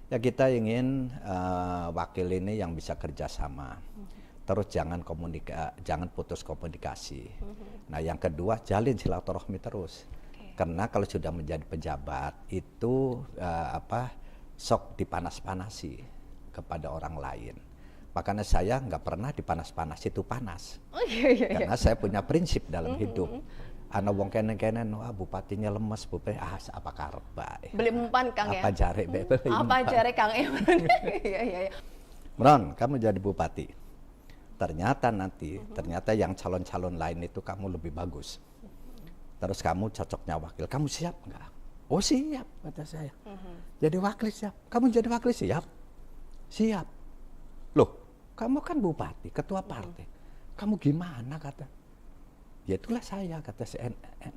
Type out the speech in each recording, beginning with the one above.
Ya kita ingin wakil ini yang bisa kerjasama. Terus jangan putus komunikasi. Nah yang kedua jalin silaturahmi terus. Karena kalau sudah menjadi pejabat itu sok dipanas-panasi kepada orang lain. Makanya saya nggak pernah dipanas-panasi itu panas. Karena saya punya prinsip dalam hidup. Ana wong kenen-kenen, wah bupatinya lemes, bupati apa karep bae. Beli mempan Kang ya. Apa jare Apa jare Kang Imron. Iya. Imron, kamu jadi bupati. Ternyata yang calon-calon lain itu kamu lebih bagus. Terus kamu cocoknya wakil, kamu siap nggak? Oh siap, kata saya. Jadi wakil siap. Kamu jadi wakil siap? Siap. Loh, kamu kan bupati, ketua partai. Kamu gimana kata? Ya itulah saya, kata CNN.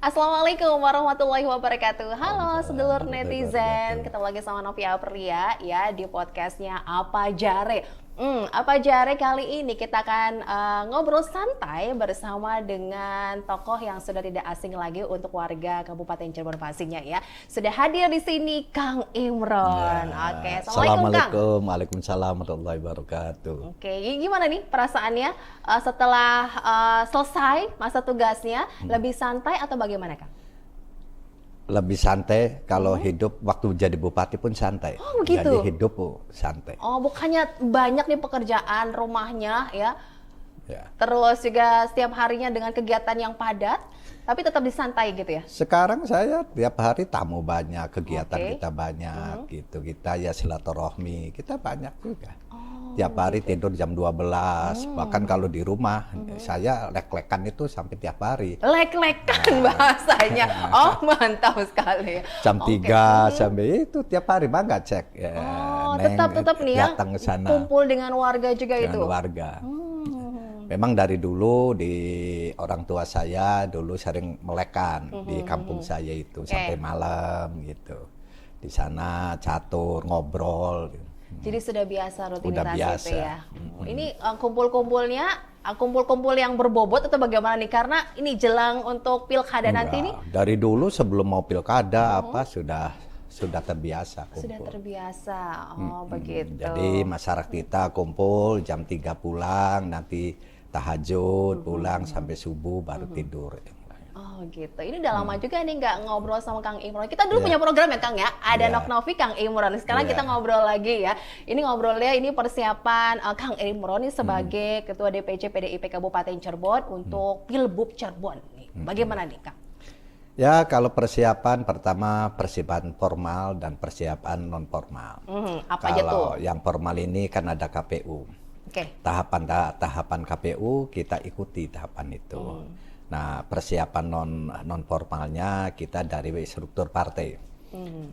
Assalamualaikum warahmatullahi wabarakatuh. Halo sedulur netizen, ketemu lagi sama Novia Aprilia ya di podcastnya Apa Jare. Apa Jare kali ini kita akan ngobrol santai bersama dengan tokoh yang sudah tidak asing lagi untuk warga Kabupaten Cirebon pastinya ya. Sudah hadir di sini Kang Imron. Ya, Oke, assalamualaikum Kang. Waalaikumsalam warahmatullahi wabarakatuh. Oke, gimana nih perasaannya setelah selesai masa tugasnya? Lebih santai atau bagaimana Kang? Lebih santai kalau hidup waktu jadi bupati pun santai. Oh begitu? Jadi hidup santai. Oh bukannya banyak nih pekerjaan rumahnya ya? Ya. Terus juga setiap harinya dengan kegiatan yang padat, tapi tetap disantai gitu ya? Sekarang saya tiap hari tamu banyak, kegiatan kita banyak gitu. Kita ya silaturahmi, kita banyak juga. Tiap hari tidur jam 12, bahkan kalau di rumah saya lek-lekan itu sampai tiap hari. Lek-lekan bahasanya, oh mantap sekali. Jam 3 sampai itu tiap hari bangga cek. Ya, oh tetap nih ya, datang ke sana. kumpul dengan warga juga dengan itu? Warga. Memang dari dulu di orang tua saya dulu sering melekan di kampung saya itu sampai malam gitu. Di sana catur, ngobrol gitu. Jadi sudah biasa rutinitas Udah biasa. itu ya. Ini kumpul-kumpul yang berbobot atau bagaimana nih? Karena ini jelang untuk pilkada nanti nih. Dari dulu sebelum mau pilkada sudah terbiasa kumpul. Sudah terbiasa. Oh, begitu. Jadi masyarakat kita kumpul jam 3 pulang, nanti tahajud, pulang sampai subuh baru tidur. Oh gitu, ini udah lama juga nih nggak ngobrol sama Kang Imron. Kita dulu punya program ya Kang ya, ada Nok Novi Kang Imron. Sekarang kita ngobrol lagi ya. Ini ngobrolnya ini persiapan Kang Imron ini sebagai Ketua DPC PDIP Kabupaten Cirebon untuk Pilbub Cirebon. Bagaimana nih Kang? Ya kalau persiapan pertama persiapan formal dan persiapan non formal. Apa aja tuh? Kalau yang formal ini kan ada KPU. Tahapan KPU kita ikuti tahapan itu. Nah persiapan non formalnya kita dari struktur partai,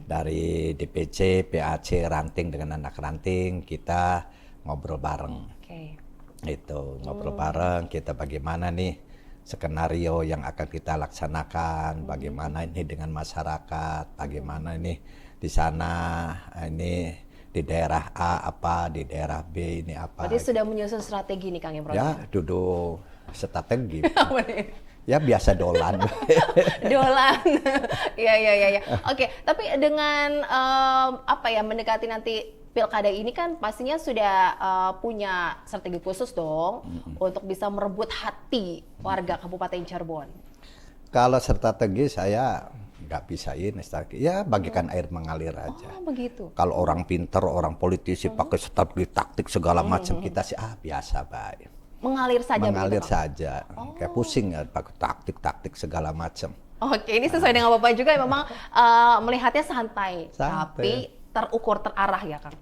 dari DPC, PAC, ranting dengan anak ranting kita ngobrol bareng. Itu ngobrol bareng kita bagaimana nih skenario yang akan kita laksanakan, bagaimana ini dengan masyarakat, bagaimana ini di sana ini di daerah A apa, di daerah B ini apa. Berarti sudah menyusun strategi nih Kang Imron? Ya duduk strategi. Ya biasa dolan. Dolan. Iya. Oke, tapi dengan mendekati nanti pilkada ini kan pastinya sudah punya strategi khusus dong untuk bisa merebut hati warga Kabupaten Cirebon. Kalau strategi saya nggak bisa ini strategi. Ya bagikan air mengalir aja. Oh begitu. Kalau orang pinter, orang politisi pakai strategi taktik segala macam kita sih biasa baik. Mengalir saja. Mengalir saja. Kayak pusing ya pakai taktik segala macam. Oke, ini sesuai dengan Bapak juga memang melihatnya santai, tapi terukur, terarah ya Kang.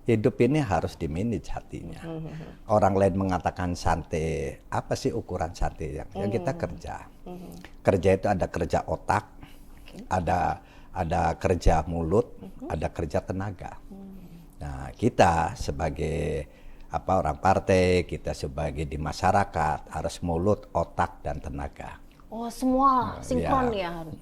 Hidup ini harus dimanage hatinya. Orang lain mengatakan santai, apa sih ukuran santai? Yang kita kerja. Kerja itu ada kerja otak, ada kerja mulut, ada kerja tenaga. Nah, kita sebagai orang partai, kita sebagai di masyarakat harus mulut, otak dan tenaga. Oh, semua sinkron ya harus.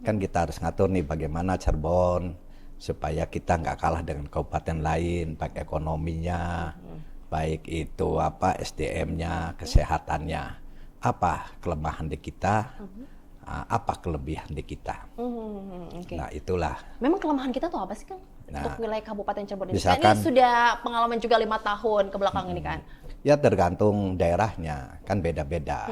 Kan kita harus ngatur nih bagaimana Cirebon supaya kita nggak kalah dengan kabupaten lain, baik ekonominya, baik itu SDM-nya, kesehatannya. Apa kelemahan di kita, apa kelebihan di kita. Okay. Nah itulah. Memang kelemahan kita tuh apa sih Kang? Nah, untuk wilayah Kabupaten Cirebon ini. Misalkan, ini sudah pengalaman juga 5 tahun ke belakang ini kan? Ya tergantung daerahnya, kan beda-beda.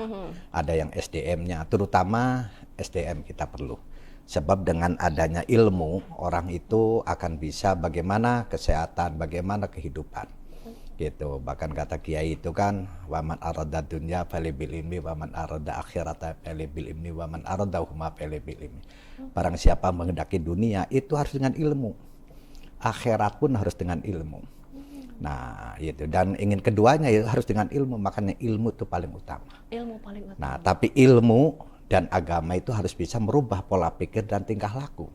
Ada yang SDM-nya, terutama SDM kita perlu. Sebab dengan adanya ilmu, orang itu akan bisa bagaimana kesehatan, bagaimana kehidupan. Gitu. Bahkan kata Kiai itu kan, waman arada dunya falibil ilmi, waman arada akhirata falibil ilmi, waman arada huma falibil ilmi. Barang siapa menghendaki dunia, itu harus dengan ilmu. Akhirat pun harus dengan ilmu. Nah, itu. Dan ingin keduanya ya harus dengan ilmu, makanya ilmu itu paling utama. Ilmu paling utama. Nah, tapi ilmu dan agama itu harus bisa merubah pola pikir dan tingkah laku.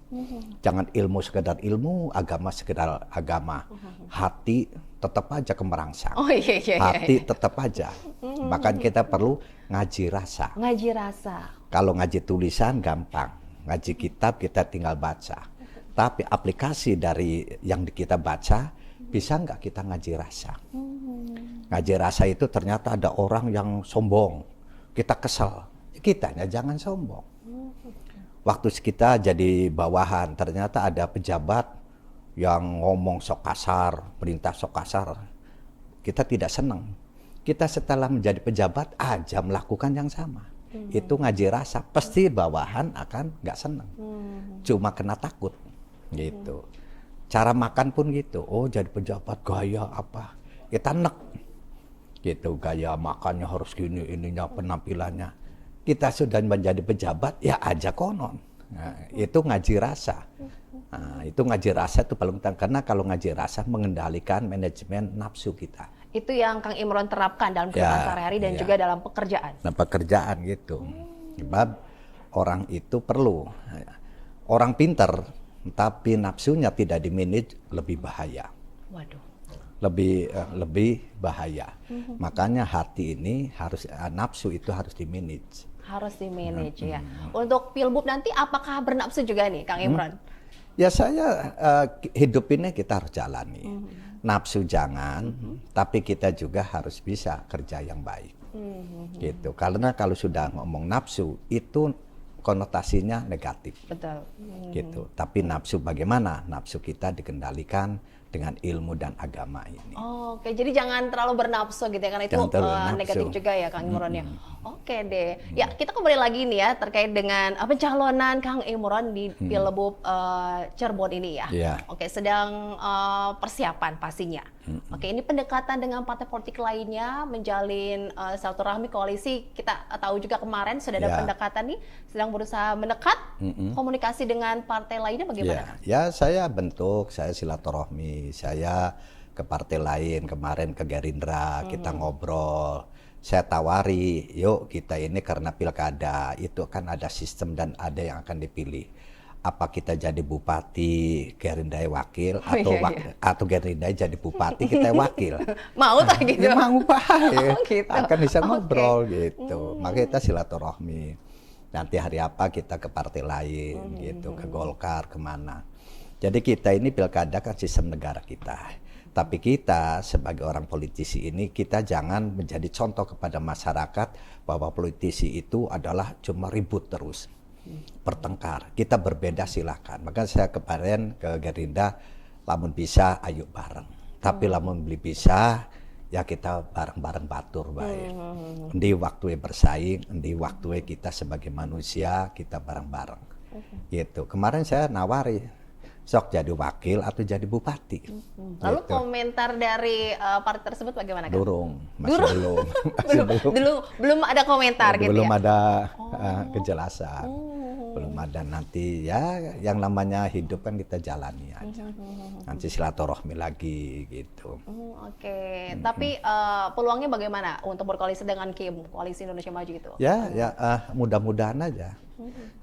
Jangan ilmu sekedar ilmu, agama sekedar agama. Hati tetap aja kemerangsang. Hati tetap aja. Bahkan kita perlu ngaji rasa. Ngaji rasa. Kalau ngaji tulisan gampang. Ngaji kitab kita tinggal baca. Tapi aplikasi dari yang kita baca, bisa nggak kita ngaji rasa? Ngaji rasa itu ternyata ada orang yang sombong. Kita kesel. Kitanya jangan sombong. Waktu kita jadi bawahan, ternyata ada pejabat yang ngomong sok kasar, perintah sok kasar. Kita tidak senang. Kita setelah menjadi pejabat aja melakukan yang sama. Itu ngaji rasa. Pasti bawahan akan nggak senang. Cuma kena takut. Gitu. Cara makan pun gitu. Oh, jadi pejabat gaya apa? Kita nek. Gitu, gaya makannya harus gini, ininya penampilannya. Kita sudah menjadi pejabat, ya aja konon. Nah, itu ngaji rasa. Nah, itu ngaji rasa itu paling utama, karena kalau ngaji rasa mengendalikan manajemen nafsu kita. Itu yang Kang Imron terapkan dalam kehidupan sehari-hari dan juga dalam pekerjaan. Nah, pekerjaan gitu. Sebab orang itu perlu. Orang pinter tapi nafsunya tidak dimanage, lebih bahaya. Waduh. Lebih bahaya. Makanya hati ini harus, nafsu itu harus dimanage. Harus dimanage ya. Untuk pilbub nanti apakah bernafsu juga nih Kang Imron? Ya saya hidup ini kita harus jalani. Nafsu jangan, tapi kita juga harus bisa kerja yang baik. Gitu. Karena kalau sudah ngomong nafsu itu konotasinya negatif. Betul. Gitu. Tapi nafsu bagaimana? Nafsu kita dikendalikan dengan ilmu dan agama ini. Oke, jadi jangan terlalu bernafsu gitu ya, karena itu negatif juga ya Kang Imron ya. Oke deh. Ya, kita kembali lagi nih ya terkait dengan pencalonan Kang Imron di Pilbub Cirebon ini ya. Yeah. Oke, sedang persiapan pastinya. Oke, ini pendekatan dengan partai politik lainnya, menjalin silaturahmi koalisi. Kita tahu juga kemarin sudah ada pendekatan nih, sedang berusaha mendekat. Komunikasi dengan partai lainnya bagaimana? Ya, saya silaturahmi. Saya ke partai lain, kemarin ke Gerindra, kita ngobrol. Saya tawari, yuk kita ini karena pilkada, itu kan ada sistem dan ada yang akan dipilih. Apa kita jadi bupati, Gerindra wakil, atau Gerindra jadi bupati, kita wakil. Mau tak gitu? Ya, mau Pak. Gitu. Akan bisa ngobrol gitu. Maka kita silaturahmi. Nanti hari apa kita ke partai lain gitu, ke Golkar, kemana. Jadi kita ini pilkada kan sistem negara kita. Tapi kita sebagai orang politisi ini, kita jangan menjadi contoh kepada masyarakat bahwa politisi itu adalah cuma ribut terus. Bertengkar. Kita berbeda silakan. Maka saya kemarin ke Gerindra, lamun bisa ayo bareng. Tapi lamun beli bisa, ya kita bareng-bareng batur baik. Di waktu bersaing, di waktu kita sebagai manusia kita bareng-bareng. Gitu. Kemarin saya nawari, sok jadi wakil atau jadi bupati. Lalu gitu. Komentar dari partai tersebut bagaimana kan? Belum ada komentar gitu ya? Belum ada kejelasan. Belum ada, nanti ya yang namanya hidup kan kita jalani aja. Nanti silaturahmi lagi gitu. Oke. Tapi peluangnya bagaimana untuk berkoalisi dengan Kim, Koalisi Indonesia Maju itu? Ya mudah-mudahan aja.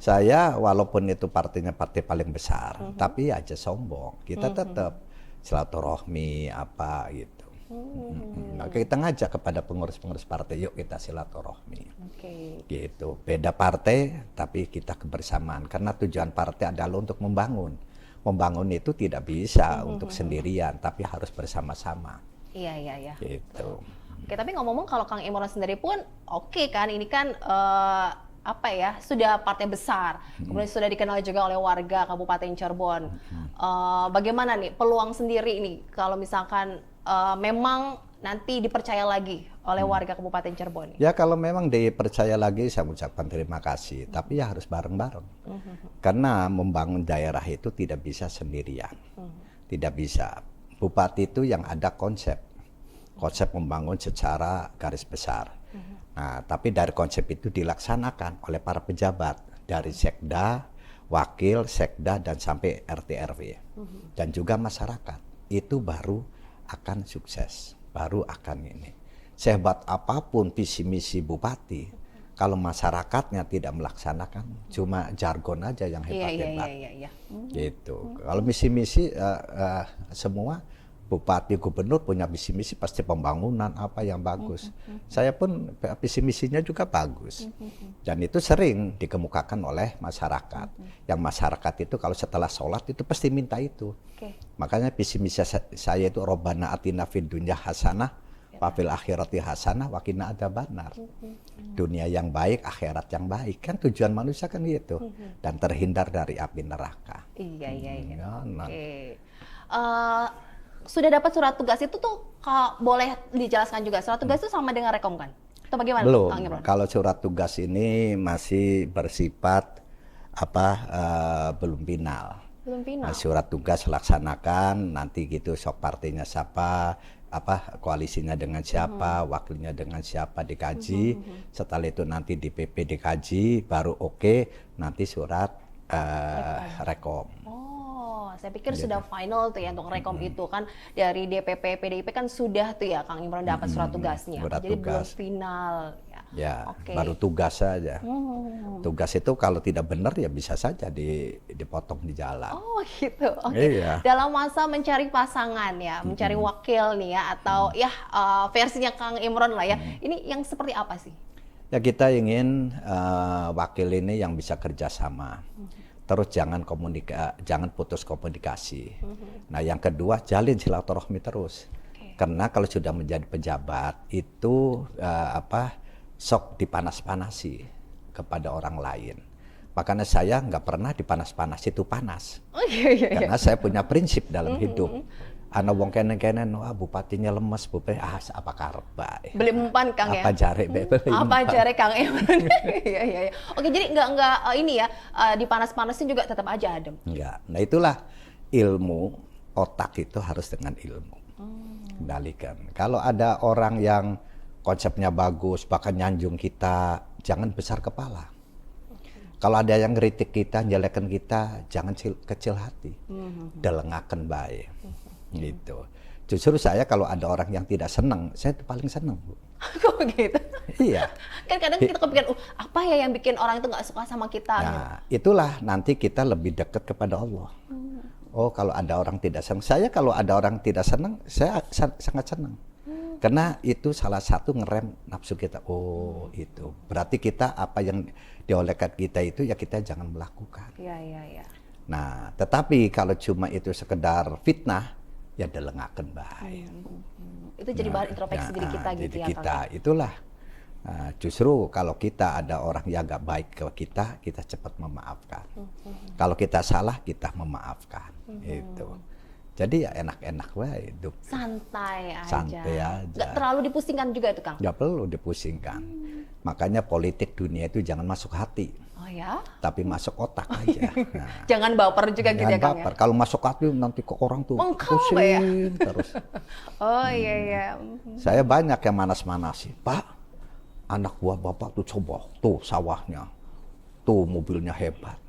Saya walaupun itu partainya partai paling besar, tapi aja sombong. Kita tetap silaturahmi apa gitu. Maka kita ngajak kepada pengurus-pengurus partai, yuk kita silaturahmi. Gitu. Beda partai, tapi kita kebersamaan. Karena tujuan partai adalah untuk membangun. Membangun itu tidak bisa untuk sendirian, tapi harus bersama-sama. Iya. Gitu. Oke, tapi ngomong-ngomong kalau Kang Imron sendiri pun oke kan, ini kan apa ya, sudah partai besar, kemudian sudah dikenal juga oleh warga Kabupaten Cirebon. Bagaimana nih peluang sendiri nih kalau misalkan memang nanti dipercaya lagi oleh warga Kabupaten Cirebon? Ya kalau memang dipercaya lagi saya ucapkan terima kasih, tapi ya harus bareng-bareng. Karena membangun daerah itu tidak bisa sendirian, tidak bisa. Bupati itu yang ada konsep membangun secara garis besar. Nah, tapi dari konsep itu dilaksanakan oleh para pejabat dari sekda, wakil, sekda, dan sampai RT RW dan juga masyarakat. Itu baru akan sukses, baru akan ini. Sehebat apapun visi misi bupati, kalau masyarakatnya tidak melaksanakan, cuma jargon aja yang hebat-hebat. Gitu. Kalau visi misi semua bupati, gubernur punya visi misi pasti pembangunan apa yang bagus. Saya pun visi misinya juga bagus. Dan itu sering dikemukakan oleh masyarakat. Yang masyarakat itu kalau setelah sholat itu pasti minta itu. Makanya visi misi saya itu Robbana atina fid dunya hasanah wa fil akhirati hasanah wa qina adzabannar. Dunia yang baik, akhirat yang baik. Kan tujuan manusia kan gitu. Dan terhindar dari api neraka. Sudah dapat surat tugas itu tuh boleh dijelaskan juga, surat tugas itu sama dengan rekom kan? Atau bagaimana? Belum. Kalau surat tugas ini masih bersifat belum final. Belum final. Nah, surat tugas laksanakan nanti gitu, sok partainya siapa, koalisinya dengan siapa, wakilnya dengan siapa dikaji. Setelah itu nanti di PP dikaji, baru nanti surat rekom. Saya pikir sudah final tuh ya untuk rekom itu kan, dari DPP PDIP kan sudah tuh ya Kang Imron dapat surat tugasnya. Jadi belum final ya. Baru tugas saja. Tugas itu kalau tidak benar ya bisa saja dipotong di jalan. Oh gitu. Iya. Dalam masa mencari pasangan ya, mencari wakil nih ya, atau versinya Kang Imron lah ya. Ini yang seperti apa sih? Ya kita ingin wakil ini yang bisa kerjasama. Terus jangan putus komunikasi. Nah yang kedua jalin silaturahmi terus. Karena kalau sudah menjadi pejabat itu sok dipanas-panasi kepada orang lain. Makanya saya nggak pernah dipanas-panasi itu panas. Karena saya punya prinsip dalam hidup. Ana wong kene-kene bupatinya lemes, bupati apa karep bae. Beli mempan Kang ya. Apa jare Apa jare Kang Imron. Iya. Oke, jadi enggak ini ya, dipanas-panasin juga tetap aja adem. Enggak. Nah, itulah ilmu otak itu harus dengan ilmu. Kendalikan. Kalau ada orang yang konsepnya bagus, bahkan nyanjung kita, jangan besar kepala. Kalau ada yang kritik kita, nyelekan kita, jangan kecil hati. Delengaken bae. Gitu. Justru saya kalau ada orang yang tidak senang, saya itu paling senang, Bu. Kok gitu? Iya. Kan kadang kita kepikiran, apa ya yang bikin orang itu nggak suka sama kita? Nah, itulah nanti kita lebih dekat kepada Allah. Oh, kalau ada orang tidak senang, saya kalau ada orang tidak senang, saya sangat senang. Karena itu salah satu ngerem nafsu kita. Oh, itu. Berarti kita apa yang diolehkan kita itu ya kita jangan melakukan. Iya. Nah, tetapi kalau cuma itu sekedar fitnah, ya delengaken bae. Itu jadi bahan introspeksi diri kita gitu ya, Kang. Itulah. Justru kalau kita ada orang yang gak baik ke kita cepat memaafkan. Kalau kita salah, kita memaafkan. Itu. Jadi ya enak-enak wae hidup. Santai aja. Gak terlalu dipusingkan juga itu Kang? Gak perlu dipusingkan. Makanya politik dunia itu jangan masuk hati. Oh ya? Tapi masuk otak aja. Nah, jangan baper juga gitu ya Kang ya? Kalau masuk hati nanti ke orang tuh pusing terus. Oh iya. Saya banyak yang manas-manasi. Pak, anak buah bapak tuh coba. Tuh sawahnya. Tuh mobilnya hebat.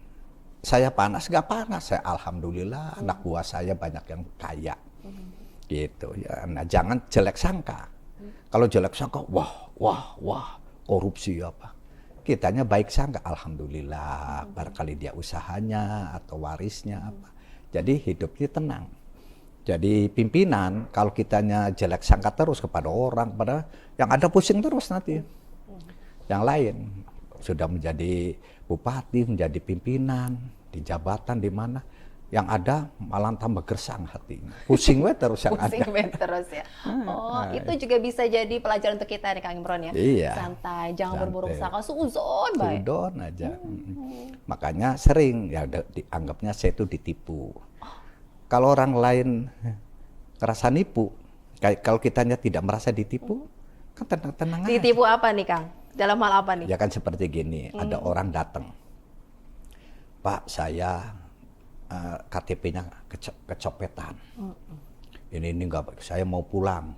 Saya panas, gak panas. Saya alhamdulillah anak buah saya banyak yang kaya. Gitu ya. Nah jangan jelek sangka. Kalau jelek sangka, wah, korupsi apa. Kitanya baik sangka, alhamdulillah, barangkali dia usahanya atau warisnya apa. Jadi hidupnya tenang. Jadi pimpinan, kalau kitanya jelek sangka terus kepada orang, pada yang ada pusing terus nanti. Yang lain sudah menjadi bupati, menjadi pimpinan di jabatan di mana, Yang ada malah tambah gersang hatinya. Pusing we terus yang Pusing ada. we terus ya. Oh, itu juga bisa jadi pelajaran untuk kita nih Kang Imron ya. Iya. Santai, jangan Santai. berburuk sangka, suuzon baik. Sudon aja. Makanya sering ya dianggapnya saya itu ditipu. Kalau orang lain ngerasa nipu, kalau kitanya tidak merasa ditipu, kan tenang-tenang aja. Ditipu apa nih Kang? Dalam hal apa nih? Ya kan seperti gini, ada orang datang, Pak saya KTP-nya kecopetan. Ini enggak, saya mau pulang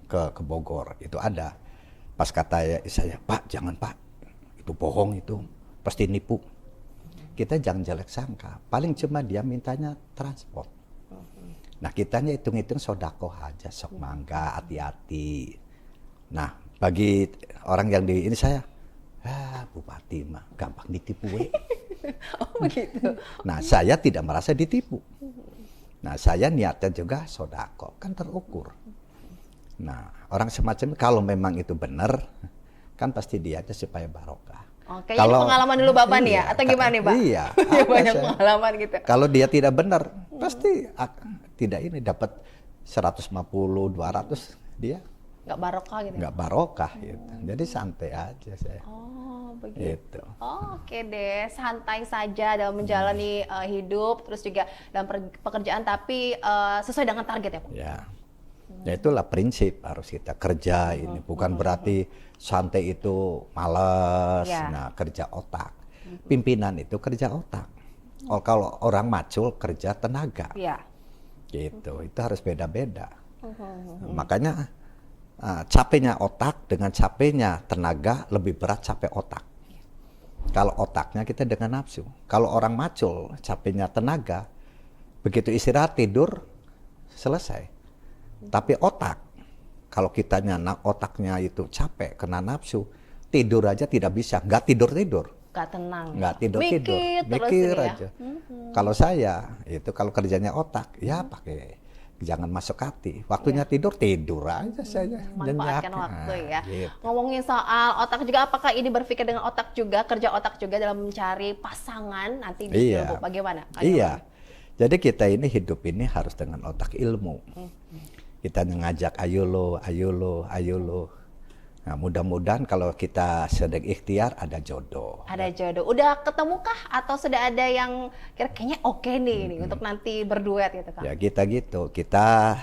ke Bogor, itu ada. Pas kata saya, Pak jangan Pak, itu bohong itu, pasti nipu. Kita jangan jelek sangka, paling cuma dia mintanya transport. Nah kitanya hitung-hitung sodakoh aja, sok mangga, hati-hati. Nah bagi orang yang di ini saya, Bupati mah gampang ditipu we. Oh begitu. Nah saya tidak merasa ditipu. Nah saya niatnya juga sodako, kan terukur. Nah orang semacam kalau memang itu benar, kan pasti dia aja supaya barokah. Oke, kalau pengalaman dulu Bapak nih ya, atau gimana nih Pak? Iya. Ya, banyak pengalaman gitu. Kalau dia tidak benar, pasti tidak ini dapat 150, 200 dia. Nggak barokah gitu. Nggak barokah gitu. Jadi santai aja saya. Oh begitu. Gitu. Oke deh, santai saja dalam menjalani hidup, terus juga dalam pekerjaan, tapi sesuai dengan target ya Pak? Ya. Ya itulah prinsip harus kita kerja ini. Bukan berarti santai itu malas, nah kerja otak. Pimpinan itu kerja otak. Kalau orang macul kerja tenaga. Gitu, itu harus beda-beda. Makanya capeknya otak dengan capeknya tenaga lebih berat capek otak. Kalau otaknya kita dengan nafsu. Kalau orang macul capeknya tenaga, begitu istirahat tidur selesai. Tapi otak, kalau kitanya otaknya itu capek kena nafsu, tidur aja tidak bisa, nggak tidur. Nggak tenang. Nggak tidur. Mikir aja. Kalau saya itu kalau kerjanya otak, ya pakai jangan masuk hati. Waktunya tidur aja saya. Manfaatkan waktu ya. Gitu. Ngomongin soal otak juga, apakah ini berpikir dengan otak juga, kerja otak juga dalam mencari pasangan nanti di hidup? Bagaimana? Iya. Jadi kita ini hidup ini harus dengan otak ilmu. Kita ngajak ayo lo. Nah, mudah-mudahan kalau kita sedang ikhtiar ada jodoh. Ada jodoh. Udah ketemukah atau sudah ada yang kayaknya oke nih untuk nanti berduet gitu Kak? Ya kita gitu. Kita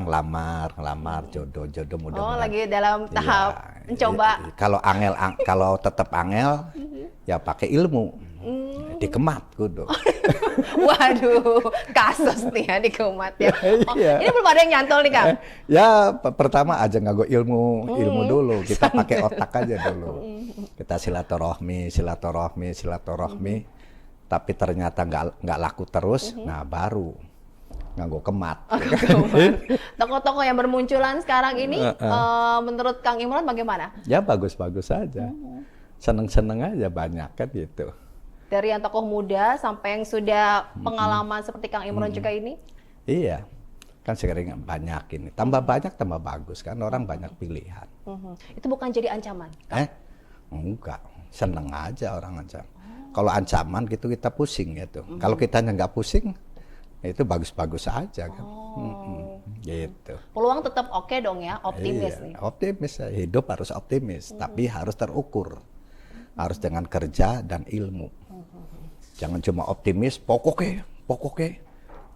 ngelamar jodoh mudah-mudahan. Oh, lagi dalam tahap mencoba. Kalau tetap angel ya pakai ilmu. Dikemat kudu. Waduh, kasus nih ya dikemat ya. Oh, ini belum ada yang nyantol nih Kang? Ya pertama aja ngago ilmu dulu. Kita pakai otak aja dulu. Kita silaturahmi. Tapi ternyata nggak laku terus. Nah baru ngago kemat. Tokoh-tokoh yang bermunculan sekarang ini, menurut Kang Imron bagaimana? Ya bagus-bagus aja. Seneng-seneng aja banyak kan gitu. Dari yang tokoh muda sampai yang sudah pengalaman seperti Kang Imron juga ini? Iya, kan sekarang banyak ini. Tambah banyak tambah bagus kan, orang banyak pilihan. Itu bukan jadi ancaman? Enggak, seneng aja orang ancam. Kalau ancaman gitu kita pusing gitu. Kalau kita nggak pusing, itu bagus-bagus aja kan. Gitu. Peluang tetap oke dong ya, optimis nih. Optimis, hidup harus optimis, tapi harus terukur. Harus dengan kerja dan ilmu. Jangan cuma optimis, pokoknya.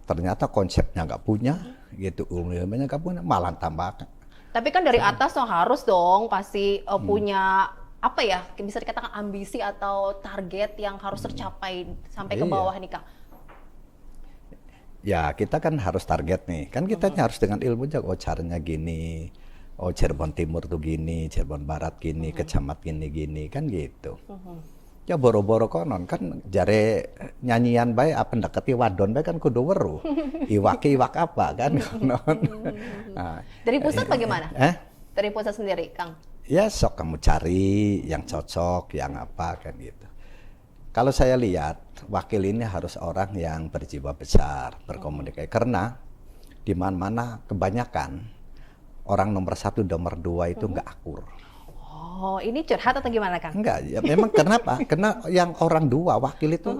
Ternyata konsepnya nggak punya, gitu, ilmunya nggak punya, malah tambah. Tapi kan dari atas harus dong pasti punya apa ya, bisa dikatakan ambisi atau target yang harus tercapai sampai ke bawah nih Kang. Ya kita kan harus target nih, kan kita harus dengan ilmunya, caranya gini. Oh Cirebon Timur tuh gini, Cirebon Barat gini, Kecamat gini, kan gitu. Ya boro-boro konon kan jare nyanyian bae apa ndeketi wadon bae kan kudu weruh. Iwak apa kan konon. Nah, dari pusat bagaimana? Dari pusat sendiri, Kang? Ya sok kamu cari yang cocok, yang apa kan gitu. Kalau saya lihat wakil ini harus orang yang berjiwa besar, berkomunikasi, karena di mana-mana kebanyakan orang nomor 1, nomor 2 itu nggak akur. Oh, ini curhat atau gimana, Kang? Enggak, ya memang kenapa? Karena yang orang 2 wakil itu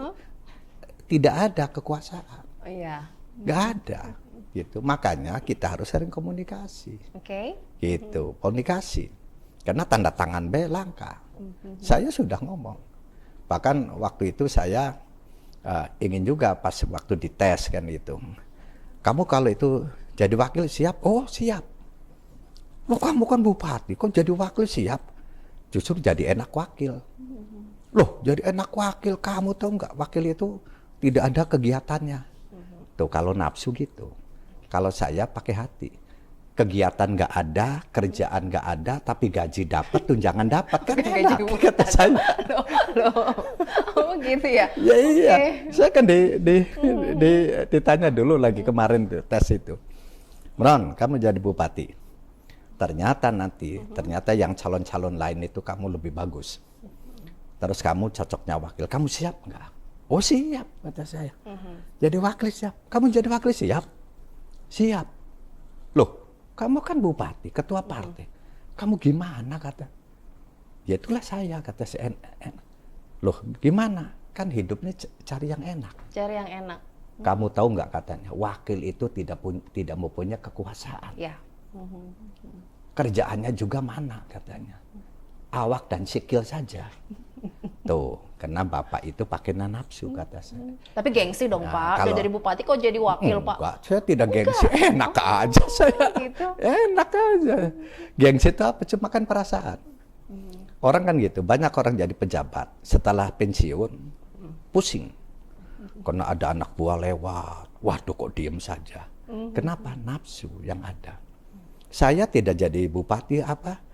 tidak ada kekuasaan. Iya. Nggak ada. Gitu. Makanya kita harus sering komunikasi. Gitu, komunikasi. Karena tanda tangan B langka. Saya sudah ngomong. Bahkan waktu itu saya ingin juga pas waktu dites kan itu. Kamu kalau itu jadi wakil siap? Oh siap. Loh kamu kan bupati, kok jadi wakil siap? Justru jadi enak wakil. Loh jadi enak wakil, kamu tahu nggak wakil itu tidak ada kegiatannya. Tuh kalau nafsu gitu. Kalau saya pakai hati. Kegiatan nggak ada, kerjaan nggak ada, tapi gaji dapat, tunjangan dapat kan enak, kata saya. Oh gitu ya? Ya iya, saya kan ditanya dulu lagi kemarin tuh, tes itu. Meron, kamu jadi bupati. Ternyata yang calon-calon lain itu kamu lebih bagus. Terus kamu cocoknya wakil, kamu siap nggak? Oh siap, kata saya. Jadi wakil siap. Kamu jadi wakil siap? Siap. Loh, kamu kan bupati, ketua partai. Kamu gimana, kata? Ya itulah saya, kata saya. Loh, gimana? Kan hidupnya cari yang enak. Cari yang enak. Kamu tahu nggak, katanya, wakil itu tidak mempunyai kekuasaan. Ya. Kerjaannya juga mana, katanya. Awak dan sikil saja. Tuh, karena Bapak itu pakai nafsu, kata saya. Tapi gengsi dong, Pak. Udah jadi bupati kok jadi wakil, Pak? Enggak, saya tidak gengsi. Enak aja saya. Gitu. Enak aja. Gengsi itu apa? Cuma kan perasaan. Orang kan gitu. Banyak orang jadi pejabat. Setelah pensiun, pusing. Karena ada anak buah lewat. Waduh, kok diem saja. Kenapa? Nafsu yang ada. Saya tidak jadi bupati apa?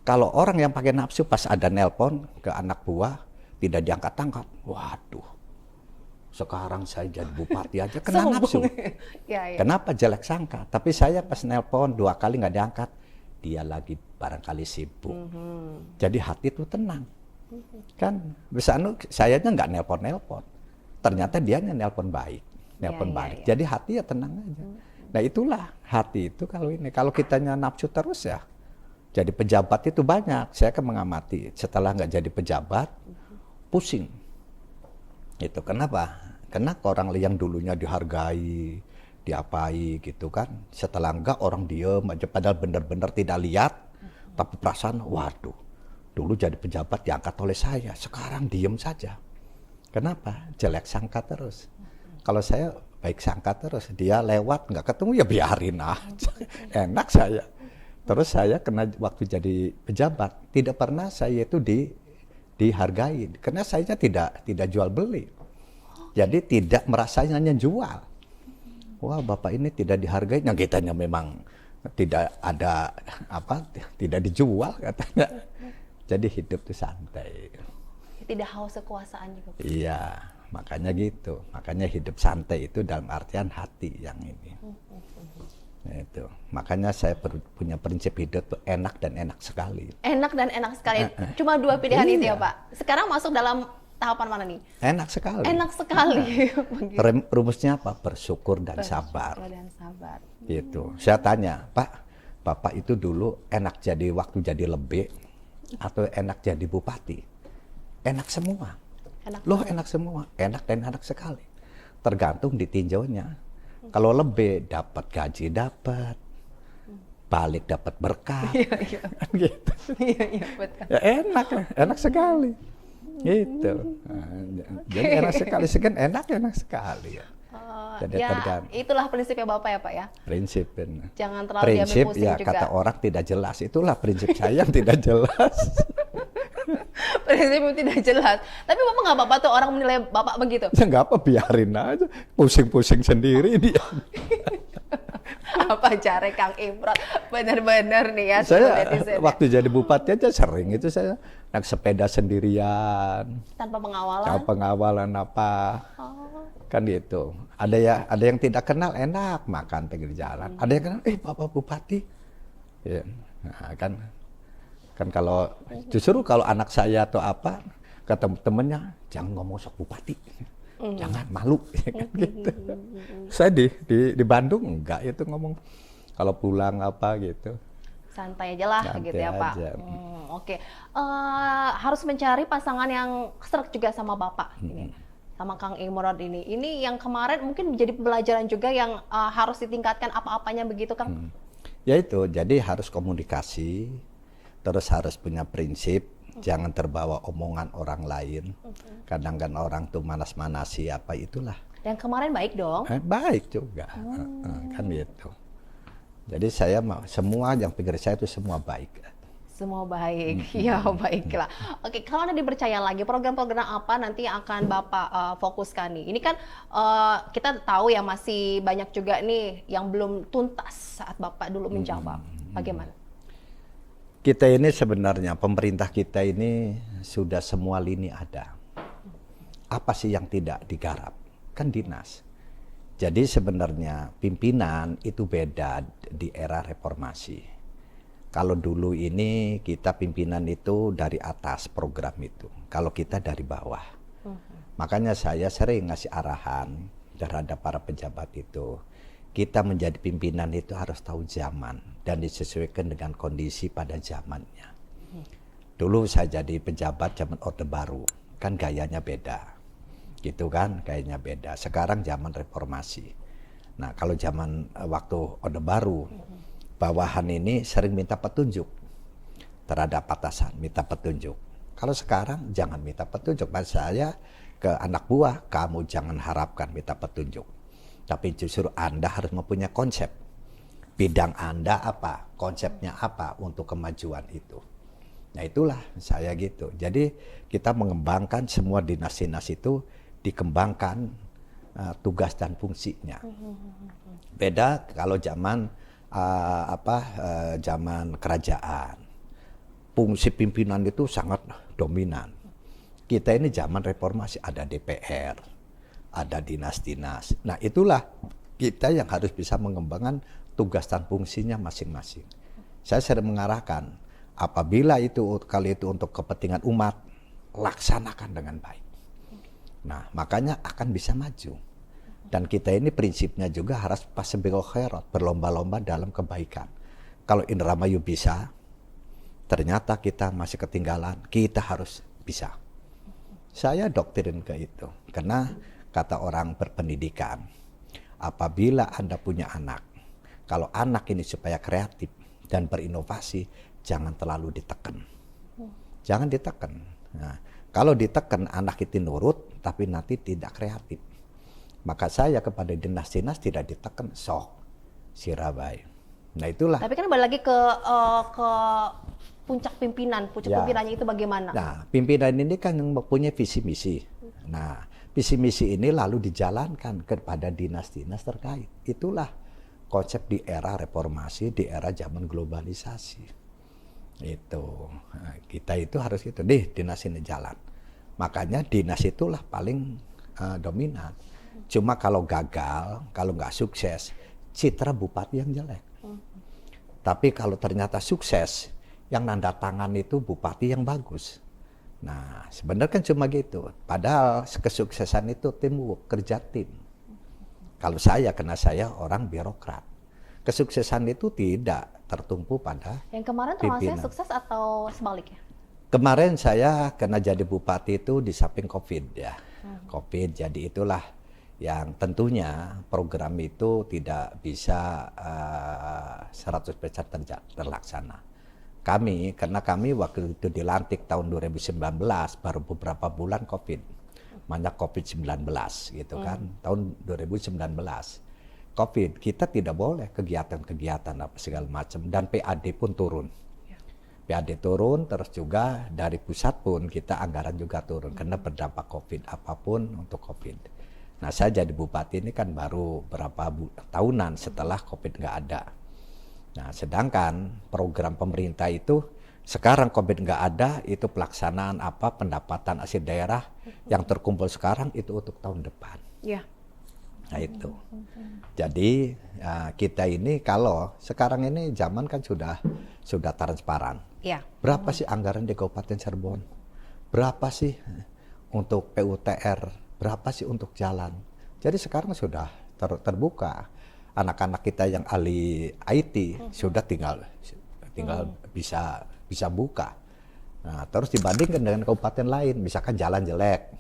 Kalau orang yang pakai nafsu pas ada nelpon ke anak buah, tidak diangkat-angkat. Waduh, sekarang saya jadi bupati aja kena nafsu. Ya. Kenapa? Jelek sangka. Tapi saya pas nelpon 2 kali nggak diangkat, dia lagi barangkali sibuk. Jadi hati itu tenang. Kan, sayanya nggak nelpon-nelpon. Ternyata dia nelpon baik. Nelpon balik. Jadi hati ya tenang aja. Nah itulah hati itu kalau kitanya nafsu terus ya. Jadi pejabat itu banyak, saya kan mengamati. Setelah nggak jadi pejabat, pusing. Itu kenapa? Karena orang yang dulunya dihargai, diapai gitu kan. Setelah enggak orang diem aja, padahal benar-benar tidak lihat. Tapi perasaan, waduh, dulu jadi pejabat diangkat oleh saya, sekarang diem saja. Kenapa? Jelek sangka terus. Kalau saya baik sangka terus, dia lewat nggak ketemu ya biarin aja. Enak saya. Terus saya kena waktu jadi pejabat, tidak pernah saya itu dihargai. Karena saya tidak jual beli. Jadi tidak merasanya jual. Wah, Bapak ini tidak dihargai. Nah, kitanya memang tidak ada tidak dijual katanya. Jadi hidup itu santai. Tidak haus kekuasaan juga. Iya, makanya gitu. Makanya hidup santai itu dalam artian hati yang ini. Itu. Makanya saya punya prinsip hidup tuh enak dan enak sekali. Enak dan enak sekali. Cuma 2 pilihan itu ya, Pak. Sekarang masuk dalam tahapan mana nih? Enak sekali. Enak sekali. Rumusnya apa? Bersyukur dan sabar. Bersyukur dan sabar. Gitu. Saya tanya, Pak, Bapak itu dulu enak jadi waktu jadi lebih atau enak jadi bupati? Enak semua. Enak semua. Enak dan enak sekali. Tergantung ditinjaunya. Kalau lebih dapat gaji dapat, balik dapat berkah. Iya. Gitu. Iya, betul. Ya enak sekali. Gitu. Jadi enak sekali, enak sekali ya. Jadi ya, tergantung. itulah prinsipnya Bapak ya, Pak ya. Prinsip. Jangan terlalu diambil pusing ya, juga. kata orang tidak jelas. Itulah prinsip saya yang tidak jelas. Prinsip yang tidak jelas. Tapi Bapak nggak apa-apa tuh orang menilai Bapak begitu? Ya nggak apa, biarin aja. Pusing-pusing sendiri dia. Apa cara Kang Imron? Benar-benar nih ya. Saya waktu jadi bupati aja sering itu saya naik sepeda sendirian. Tanpa pengawalan? Tanpa pengawalan apa. Kan gitu. Ada yang tidak kenal enak makan pinggir jalan. Ada yang kenal, Bapak Bupati. Ya. Nah, kan kalau justru kalau anak saya atau apa kata temennya jangan ngomong sok bupati. Jangan malu kan gitu. Saya di Bandung enggak itu ngomong kalau pulang apa gitu. Santai aja lah Santai gitu ya, Pak. Oke. Harus mencari pasangan yang serak juga sama Bapak. sama Kang Imron ini. Ini yang kemarin mungkin menjadi pembelajaran juga yang harus ditingkatkan apa-apanya begitu, Kang? Ya itu, jadi harus komunikasi, terus harus punya prinsip, jangan terbawa omongan orang lain. Kadang kan orang tuh manas-manasi apa itulah. Dan kemarin baik dong? Baik juga, kan gitu. Jadi saya semua yang pikir saya itu semua baik. Semua baik, ya baiklah. Oke, kalau nanti percaya lagi, program-program apa nanti yang akan Bapak fokuskan nih? Ini kan kita tahu ya masih banyak juga nih yang belum tuntas saat Bapak dulu menjabat. Bagaimana? Kita ini sebenarnya, pemerintah kita ini sudah semua lini ada. Apa sih yang tidak digarap? Kan dinas. Jadi sebenarnya pimpinan itu beda di era reformasi. Kalau dulu ini kita pimpinan itu dari atas program itu, kalau kita dari bawah. Makanya saya sering ngasih arahan terhadap para pejabat itu. Kita menjadi pimpinan itu harus tahu zaman dan disesuaikan dengan kondisi pada zamannya. Dulu saya jadi pejabat zaman Orde Baru, kan gayanya beda. Gitu kan, gayanya beda. Sekarang zaman reformasi. Nah kalau zaman waktu Orde Baru, bawahan ini sering minta petunjuk terhadap atasan, minta petunjuk. Kalau sekarang jangan minta petunjuk. Saya ke anak buah, kamu jangan harapkan minta petunjuk. Tapi justru Anda harus mempunyai konsep. Bidang Anda apa, konsepnya apa untuk kemajuan itu. Nah itulah saya gitu. Jadi kita mengembangkan semua dinas-dinas itu, dikembangkan tugas dan fungsinya. Beda kalau zaman zaman kerajaan, fungsi pimpinan itu sangat dominan. Kita ini zaman reformasi, ada DPR, ada dinas-dinas. Nah itulah kita yang harus bisa mengembangkan tugas dan fungsinya masing-masing. Saya sering mengarahkan, apabila itu kali itu untuk kepentingan umat, laksanakan dengan baik. Nah makanya akan bisa maju. Dan kita ini prinsipnya juga harus pasbiqul khairat, berlomba-lomba dalam kebaikan. Kalau Indramayu bisa, ternyata kita masih ketinggalan, kita harus bisa. Saya doktrin ke itu, karena kata orang berpendidikan, apabila Anda punya anak, kalau anak ini supaya kreatif dan berinovasi, jangan terlalu ditekan. Jangan ditekan. Nah, kalau ditekan anak itu nurut, tapi nanti tidak kreatif. Maka saya kepada dinas-dinas tidak ditekan, sok sirabai. Nah itulah. Tapi kan balik lagi ke puncak pimpinan, pimpinannya itu bagaimana? Nah pimpinan ini kan yang mempunyai visi misi. Nah visi misi ini lalu dijalankan kepada dinas-dinas terkait. Itulah konsep di era reformasi, di era zaman globalisasi. Itu kita itu harus gitu, dinas ini jalan. Makanya dinas itulah paling dominan. Cuma kalau gagal, kalau nggak sukses, citra bupati yang jelek. Tapi kalau ternyata sukses, yang nanda tangan itu bupati yang bagus. Nah, sebenarnya kan cuma gitu. Padahal kesuksesan itu teamwork, kerja tim. Kalau saya, karena saya orang birokrat. Kesuksesan itu tidak tertumpu pada yang kemarin termasuk sukses atau sebaliknya? Kemarin saya karena jadi bupati itu di samping COVID ya. COVID, jadi itulah yang tentunya program itu tidak bisa 100% terlaksana. Karena kami waktu itu dilantik tahun 2019, baru beberapa bulan COVID, banyak COVID-19 gitu kan, tahun 2019. COVID, kita tidak boleh kegiatan-kegiatan apa segala macam, dan PAD pun turun. PAD turun, terus juga dari pusat pun kita anggaran juga turun, karena berdampak COVID, apapun untuk COVID. Nah saya jadi bupati ini kan baru berapa tahunan setelah COVID nggak ada. Nah sedangkan program pemerintah itu sekarang COVID nggak ada, itu pelaksanaan apa pendapatan asli daerah yang terkumpul sekarang itu untuk tahun depan. Ya. Nah itu. Jadi kita ini kalau sekarang ini zaman kan sudah transparan. Ya. Berapa sih anggaran di Kabupaten Cirebon? Berapa sih untuk PUTR? Berapa sih untuk jalan? Jadi sekarang sudah terbuka. Anak-anak kita yang ahli IT sudah tinggal bisa buka. Nah, terus dibandingkan dengan kabupaten lain, misalkan jalan jelek,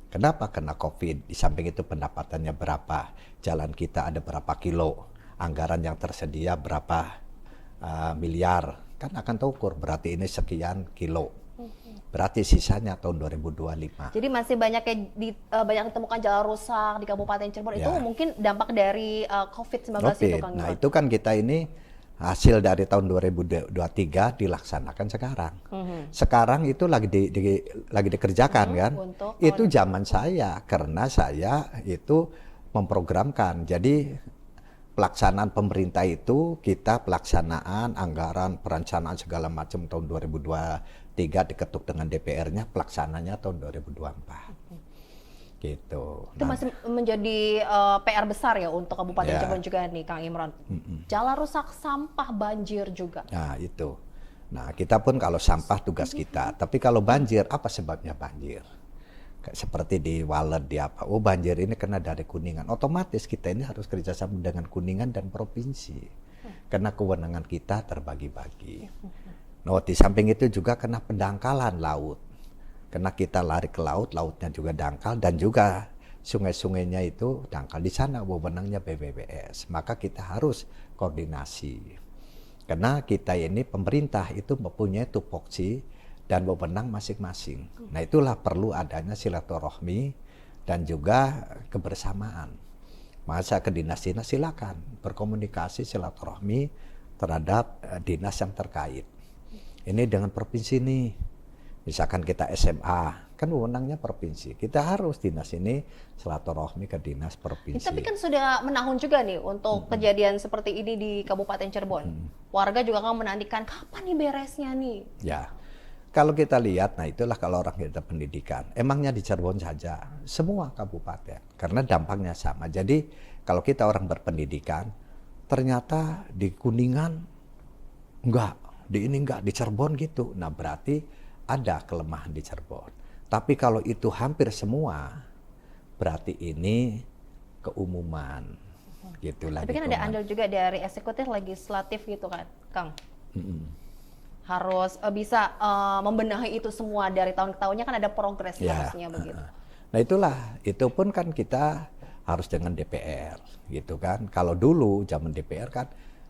Kenapa? Karena COVID. Di samping itu pendapatannya berapa, jalan kita ada berapa kilo, anggaran yang tersedia berapa miliar, kan akan terukur. Berarti ini sekian kilo. Berarti sisanya tahun 2025. Jadi masih banyak banyak ditemukan jalan rusak di Kabupaten Cirebon itu mungkin dampak dari COVID-19 itu, Kang Nah Imron. itu kan kita ini hasil dari tahun 2023 dilaksanakan sekarang. Sekarang itu lagi dikerjakan kan. Itu zaman saya, karena saya itu memprogramkan. Jadi pelaksanaan pemerintah itu kita pelaksanaan anggaran perencanaan segala macam tahun 2023 diketuk dengan DPR-nya, pelaksananya tahun 2024. Gitu. Itu masih menjadi PR besar ya untuk Kabupaten Cirebon juga nih, Kang Imron. Jalan rusak, sampah, banjir juga. Nah itu. Nah kita pun kalau sampah tugas kita, tapi kalau banjir apa sebabnya banjir? Seperti di Walet, di apa? Oh banjir ini kena dari Kuningan. Otomatis kita ini harus kerjasama dengan Kuningan dan provinsi, karena kewenangan kita terbagi-bagi. Nah di samping itu juga kena pendangkalan laut. Karena kita lari ke laut, lautnya juga dangkal, dan juga sungai-sungainya itu dangkal. Di sana wewenangnya BPBS, maka kita harus koordinasi. Karena kita ini pemerintah itu mempunyai tupoksi dan wewenang masing-masing. Nah itulah perlu adanya silaturahmi dan juga kebersamaan. Masa ke dinas-dinas silakan berkomunikasi silaturahmi terhadap dinas yang terkait. Ini dengan provinsi nih. Misalkan kita SMA, kan wewenangnya provinsi. Kita harus dinas ini silaturahmi ke dinas provinsi. Tapi kan sudah menahun juga nih untuk kejadian seperti ini di Kabupaten Cirebon. Warga juga kan menantikan kapan nih beresnya nih. Ya, kalau kita lihat, nah itulah kalau orang kita pendidikan. Emangnya di Cirebon saja, semua kabupaten. Karena dampaknya sama. Jadi kalau kita orang berpendidikan, ternyata di Kuningan enggak, di ini enggak, di Cirebon gitu. Nah berarti ada kelemahan di Cirebon. Tapi kalau itu hampir semua, berarti ini keumuman. Gitulah. Tapi kan ada andil juga dari eksekutif legislatif gitu kan, Kang. Harus bisa membenahi itu semua dari tahun ke tahunnya, kan ada progres harusnya begitu. Nah itulah, itu pun kan kita harus dengan DPR gitu kan. Kalau dulu zaman DPR kan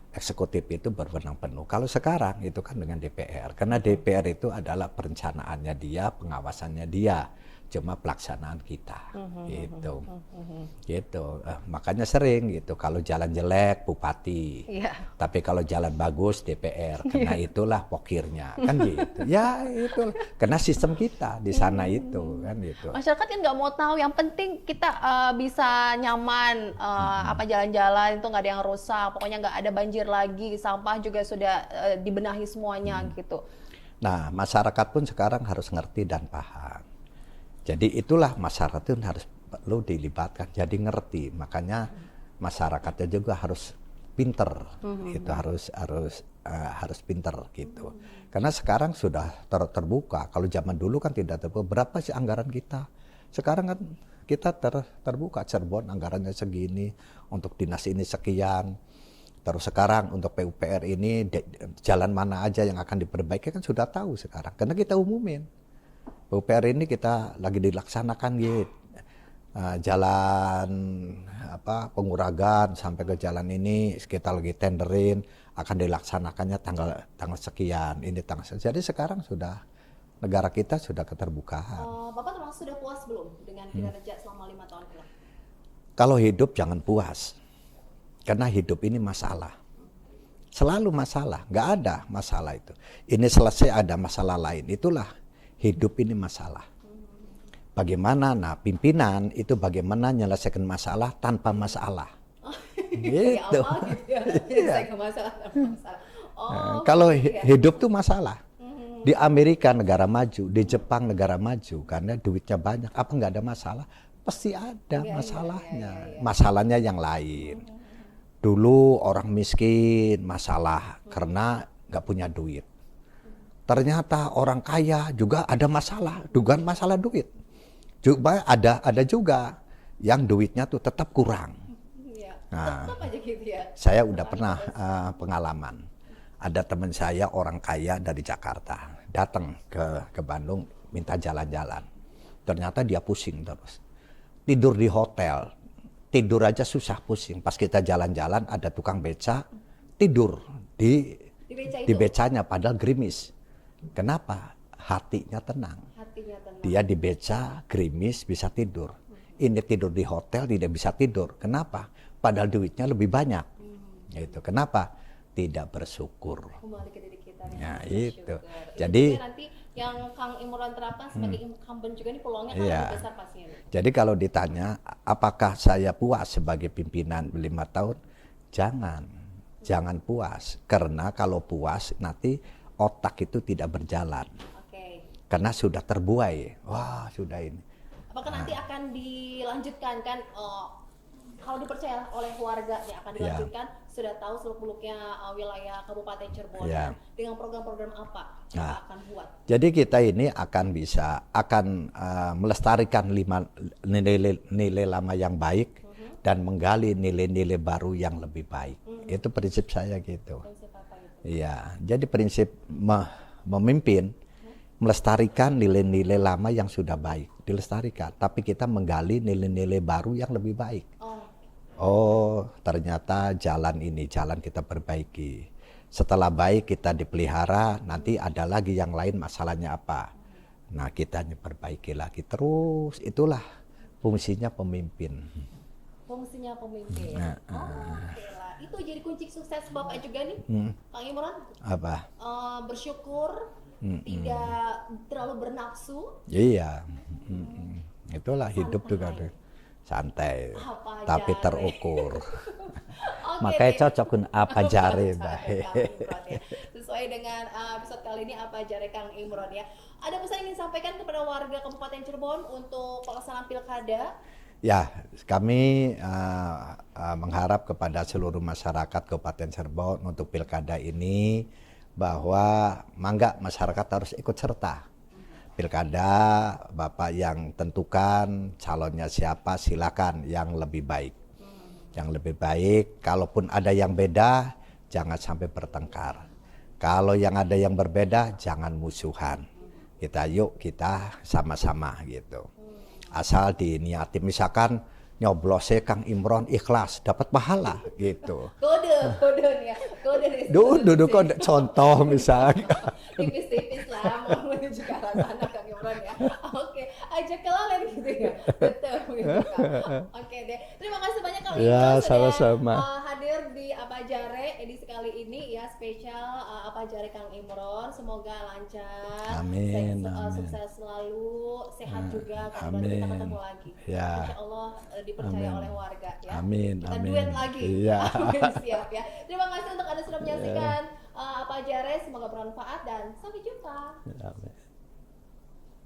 eksekutif itu berwenang penuh. Kalau sekarang itu kan dengan DPR. Karena DPR itu adalah perencanaannya dia, pengawasannya dia. Cuma pelaksanaan kita. Gitu. Gitu. Makanya sering gitu. Kalau jalan jelek, bupati. Tapi kalau jalan bagus, DPR. Karena itulah pokirnya. Kan gitu. Ya itu. Karena sistem kita di sana itu. Kan gitu. Masyarakat kan nggak mau tahu. Yang penting kita bisa nyaman. Apa jalan-jalan itu nggak ada yang rusak. Pokoknya nggak ada banjir lagi. Sampah juga sudah dibenahi semuanya gitu. Nah masyarakat pun sekarang harus ngerti dan paham. Jadi itulah masyarakat itu harus perlu dilibatkan, jadi ngerti. Makanya masyarakatnya juga harus pinter, itu harus pinter gitu. Karena sekarang sudah terbuka. Kalau zaman dulu kan tidak terbuka. Berapa sih anggaran kita? Sekarang kan kita terbuka. Cirebon anggarannya segini, untuk dinas ini sekian. Terus sekarang untuk PUPR ini jalan mana aja yang akan diperbaiki kan sudah tahu sekarang. Karena kita umumin. PUPR ini kita lagi dilaksanakan gitu. Jalan Penguragan sampai ke jalan ini kita lagi tenderin, akan dilaksanakannya tanggal sekian, ini tanggal sekian. Jadi sekarang sudah negara kita sudah keterbukaan. Bapak termasuk sudah puas belum dengan kinerja selama 5 tahun ke? Kalau hidup jangan puas. Karena hidup ini masalah. Selalu masalah, nggak ada masalah itu. Ini selesai ada masalah lain, itulah hidup ini masalah. Bagaimana, nah pimpinan itu bagaimana menyelesaikan masalah tanpa masalah. Gitu. Kalau hidup tuh masalah. Di Amerika negara maju, di Jepang negara maju, karena duitnya banyak. Apa nggak ada masalah? Pasti ada masalahnya. Masalahnya yang lain. Dulu orang miskin masalah karena nggak punya duit. Ternyata orang kaya juga ada masalah, dugaan masalah duit. Juga ada juga yang duitnya tuh tetap kurang. Nah, saya udah pernah pengalaman. Ada teman saya orang kaya dari Jakarta datang ke Bandung minta jalan-jalan. ternyata dia pusing terus. Tidur di hotel, tidur aja susah, pusing. Pas kita jalan-jalan ada tukang beca, tidur di becanya padahal gerimis. Kenapa? Hatinya tenang. Dia di beca, gerimis, bisa tidur. Ini tidur di hotel, tidak bisa tidur. Kenapa? Padahal duitnya lebih banyak. Itu kenapa? Tidak bersyukur. Kembali ke diri kita. Ya, itu. Jadi nanti yang Kang Imron terapkan sebagai incumbent juga nih peluangnya kan lebih besar pastinya. Jadi kalau ditanya, apakah saya puas sebagai pimpinan 5 tahun? Jangan puas. Karena kalau puas nanti otak itu tidak berjalan. Karena sudah terbuai. Wah, sudah ini. Apakah nanti akan dilanjutkan kan? Kalau dipercaya oleh warga ya akan dilanjutkan. Sudah tahu seluk-beluknya wilayah Kabupaten Cirebon dengan program-program apa yang akan buat? Jadi kita ini akan melestarikan nilai lama yang baik dan menggali nilai-nilai baru yang lebih baik. Itu prinsip saya gitu. Prinsip apa itu? Iya, jadi prinsip memimpin melestarikan nilai-nilai lama yang sudah baik, dilestarikan. Tapi kita menggali nilai-nilai baru yang lebih baik. Oh, ternyata jalan kita perbaiki. Setelah baik kita dipelihara, nanti ada lagi yang lain masalahnya apa. Nah, kita perbaiki lagi terus. Itulah fungsinya pemimpin. Fungsinya pemimpin. Itu jadi kunci sukses Bapak juga nih, Kang Imron. Apa? Bersyukur, tidak terlalu bernafsu. Iya. Itulah hidup juga santai, tapi terukur. Makanya cocok apa jare, sesuai dengan episode kali ini apa jare Kang Imron ya. Ada pesan yang ingin sampaikan kepada warga Kabupaten Cirebon untuk pelaksanaan pilkada? Ya, kami mengharap kepada seluruh masyarakat Kabupaten Cirebon untuk pilkada ini bahwa mangga masyarakat harus ikut serta. Pilkada, Bapak yang tentukan calonnya siapa, silakan yang lebih baik. Yang lebih baik, kalaupun ada yang beda, jangan sampai bertengkar. Kalau yang ada yang berbeda, jangan musuhan. Kita sama-sama gitu. Asal diniati, misalkan nyoblosnya Kang Imron ikhlas, dapat pahala gitu. Kode kode contoh misalnya. Tipis-tipis lah, mau menuju ke arah sana Kang Imron ya. Oke, ajak kelalen gitu ya. Betul gitu Kang. Oke deh. Terima kasih banyak Kang Imron sama-sama. Hadir di Apa Jare edisi kali ini ya, spesial Apa Jare Kang Imron. Semoga lancar. Amin. Sukses selalu, sehat juga. Amin. Kita ketemu lagi. Ya. Insya Allah dipercaya oleh warga ya. Amin. Kita duet lagi. Iya. Amin, siap ya. Terima kasih untuk Anda sudah menyaksikan Apa Jare, semoga bermanfaat dan sampai jumpa. Amin.